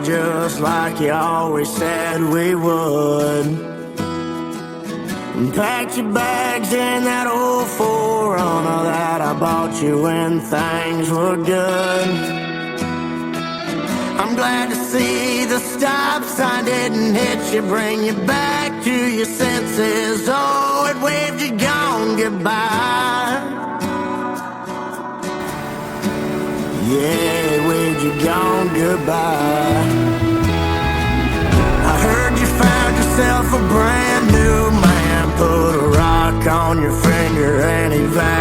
just like you always said we would. And packed your bags in that old 4Runner that I bought you when things were good. I'm glad to see the stop sign didn't hit you, bring you back to your senses. Oh, it waved you gone goodbye. Yeah, it waved you gone goodbye. I heard you found yourself a brand new man, put a rock on your finger and he vanished.